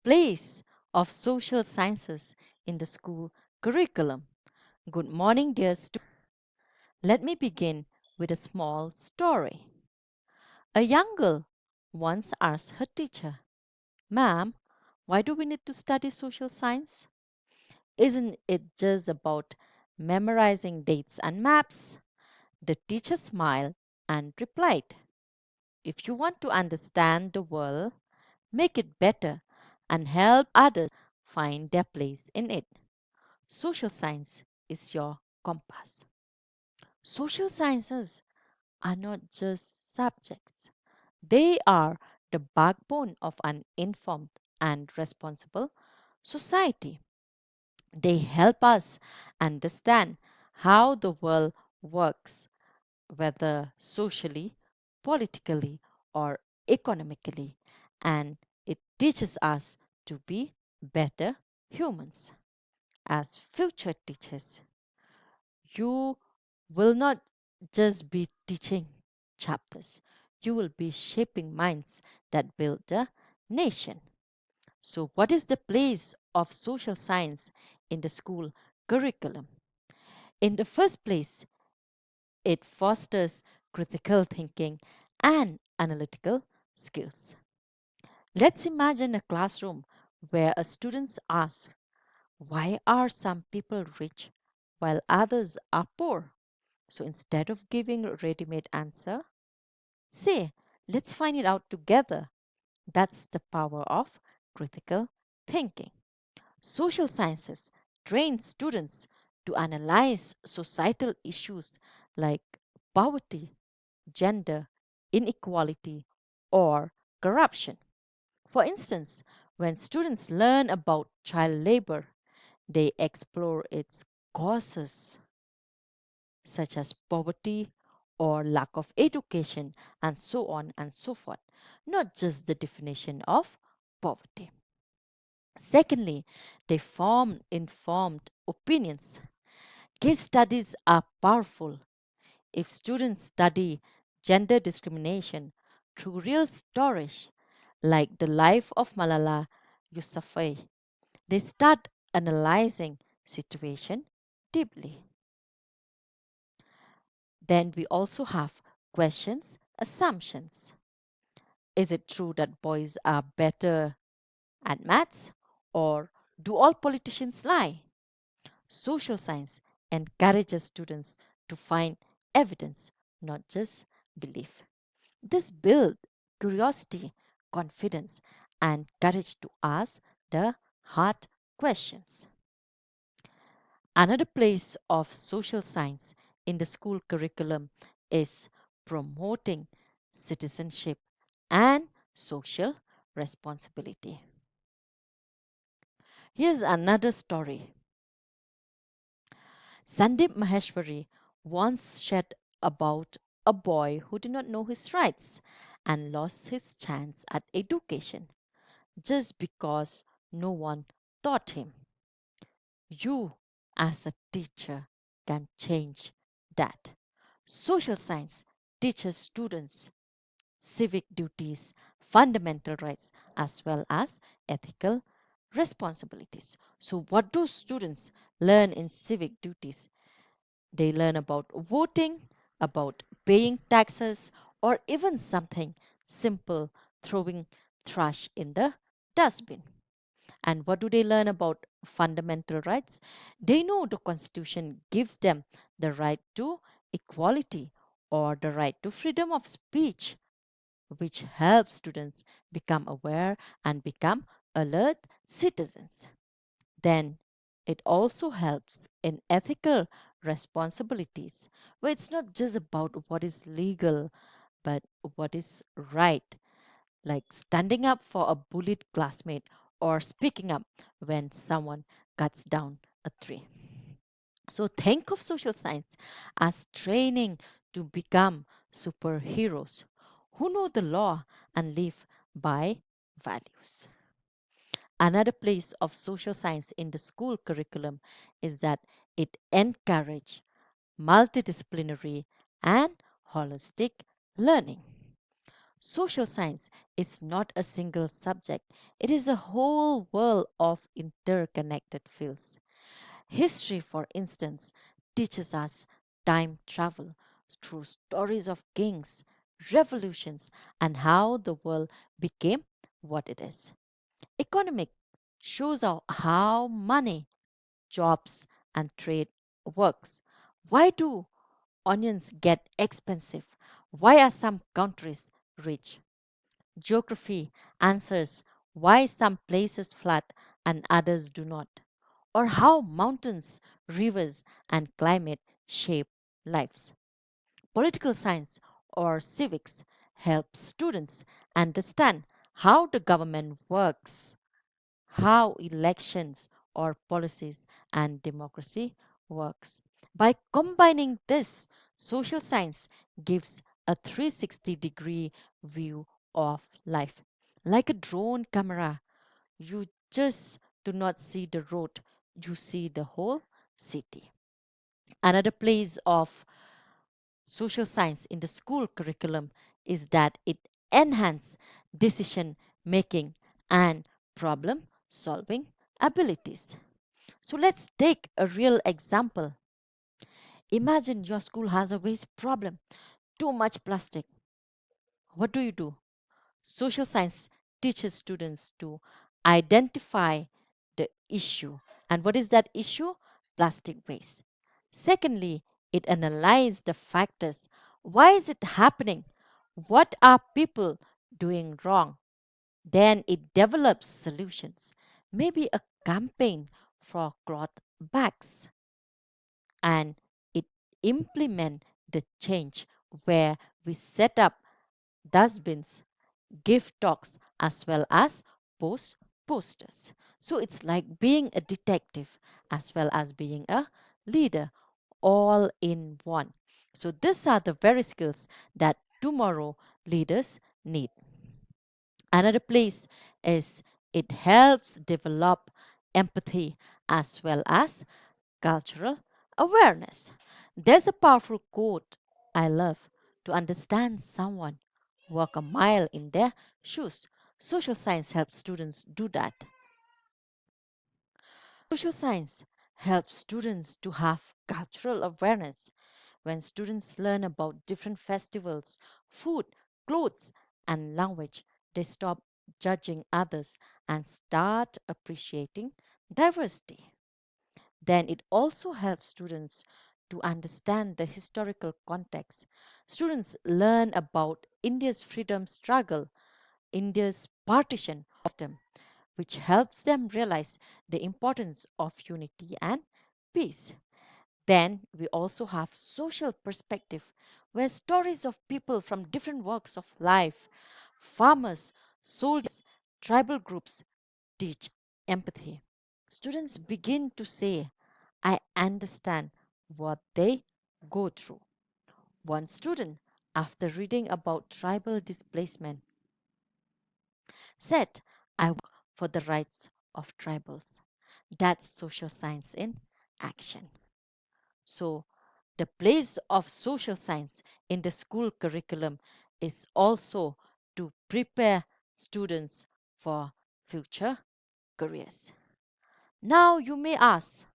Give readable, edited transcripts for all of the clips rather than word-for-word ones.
place of social sciences in the school curriculum. Good morning, dear students. Let me begin with a small story. A young girl once asked her teacher, "Ma'am, why do we need to study social science? Isn't it just about memorizing dates and maps?" The teacher smiled and replied, "If you want to understand the world, make it better, and help others find their place in it. Social science is your compass." Social sciences are not just subjects, they are the backbone of an informed and responsible society. They help us understand how the world works, whether socially, politically, or economically, and it teaches us to be better humans. As future teachers, you will not just be teaching chapters, you will be shaping minds that build the nation. So, what is the place of social science in the school curriculum? In the first place, it fosters critical thinking and analytical skills. Let's imagine a classroom where a student asks, "Why are some people rich while others are poor?" So instead of giving a ready-made answer, say, "Let's find it out together." That's the power of critical thinking. Social sciences train students to analyze societal issues like poverty, gender, inequality, or corruption. For instance, when students learn about child labor, they explore its causes, such as poverty or lack of education, and so on and so forth, not just the definition of poverty. Secondly, they form informed opinions. Case studies are powerful. If students study gender discrimination through real stories like the life of Malala Yousafzai, they start analyzing situation deeply. Then we also have questions, assumptions. Is it true that boys are better at maths, or do all politicians lie? Social science encourages students to find evidence, not just belief. This builds curiosity, confidence, and courage to ask the hard questions. Another place of social science in the school curriculum is promoting citizenship and social responsibility. Here's another story. Sandeep Maheshwari once shared about a boy who did not know his rights and lost his chance at education just because no one taught him. You, as a teacher, can change that. Social science teaches students civic duties, fundamental rights, as well as ethical responsibilities. So, what do students learn in civic duties? They learn about voting, about paying taxes, or even something simple, throwing trash in the dustbin. And what do they learn about fundamental rights? They know the Constitution gives them the right to equality or the right to freedom of speech, which helps students become aware and become alert citizens. Then it also helps in ethical responsibilities, where it's not just about what is legal, but what is right, like standing up for a bullied classmate or speaking up when someone cuts down a tree. So think of social science as training to become superheroes who know the law and live by values. Another place of social science in the school curriculum is that it encourages multidisciplinary and holistic learning. Social science is not a single subject, it is a whole world of interconnected fields. History, for instance, teaches us time travel through stories of kings, revolutions, and how the world became what it is. Economic shows how money, jobs, and trade works. Why do onions get expensive? Why are some countries rich? Geography answers why some places flood and others do not, or how mountains, rivers, and climate shape lives. Political science or civics help students understand how the government works, how elections or policies and democracy works. By combining this, social science gives a 360-degree view of life. Like a drone camera, you just do not see the road, you see the whole city. Another place of social science in the school curriculum is that it enhances decision making and problem solving abilities. So let's take a real example. Imagine your school has a waste problem, too much plastic. What do? Social science teaches students to identify the issue. And what is that issue? Plastic waste. Secondly, it analyzes the factors. Why is it happening? What are people doing wrong? Then it develops solutions. Maybe a campaign for cloth bags. And it implement the change where we set up dustbins, give talks, as well as post posters. So it's like being a detective as well as being a leader all in one. So these are the very skills that tomorrow leaders need. Another place is it helps develop empathy as well as cultural awareness. There's a powerful quote I love: to understand someone, walk a mile in their shoes. Social science helps students do that. Social science helps students to have cultural awareness. When students learn about different festivals, food, clothes, and language, they stop judging others and start appreciating diversity. Then it also helps students to understand the historical context. Students learn about India's freedom struggle, India's partition system, which helps them realize the importance of unity and peace. Then we also have social perspective, where stories of people from different walks of life, farmers, soldiers, tribal groups, teach empathy. Students begin to say, I understand what they go through. One student, after reading about tribal displacement, said, I work for the rights of tribals. That's social science in action. So, the place of social science in the school curriculum is also to prepare students for future careers. Now, you may ask,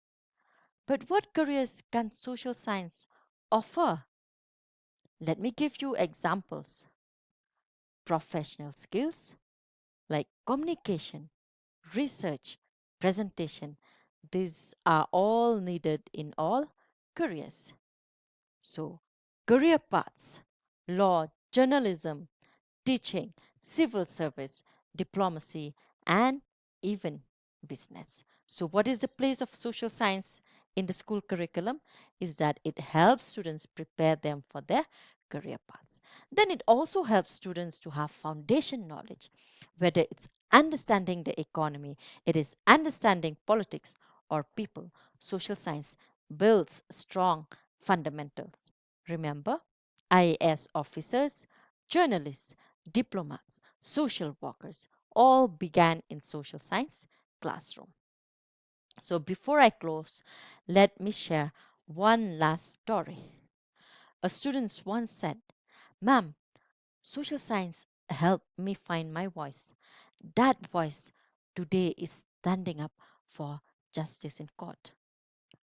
but what careers can social science offer? Let me give you examples. Professional skills like communication, research, presentation, these are all needed in all careers. So, career paths: law, journalism, teaching, civil service, diplomacy, and even business. So, what is the place of social science in the school curriculum? Is that it helps students prepare them for their career paths. Then it also helps students to have foundation knowledge, whether it's understanding the economy, it is understanding politics or people. Social science builds strong fundamentals. Remember, IAS officers, journalists, diplomats, social workers all began in social science classroom. So before I close, let me share one last story. A student once said, Ma'am, social science helped me find my voice. That voice today is standing up for justice in court.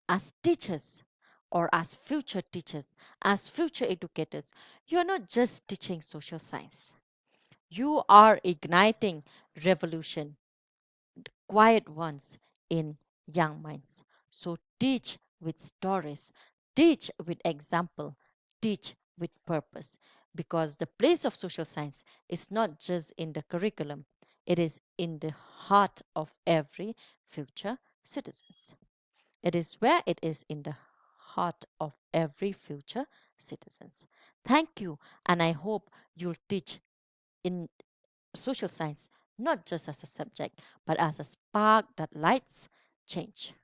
As teachers, or as future teachers, as future educators, you are not just teaching social science. You are igniting revolution, quiet ones in young minds. So teach with stories, teach with example, teach with purpose. Because the place of social science is not just in the curriculum, it is in the heart of every future citizens. It is where it is in the heart of every future citizens. Thank you, and I hope you'll teach in social science not just as a subject, but as a spark that lights change.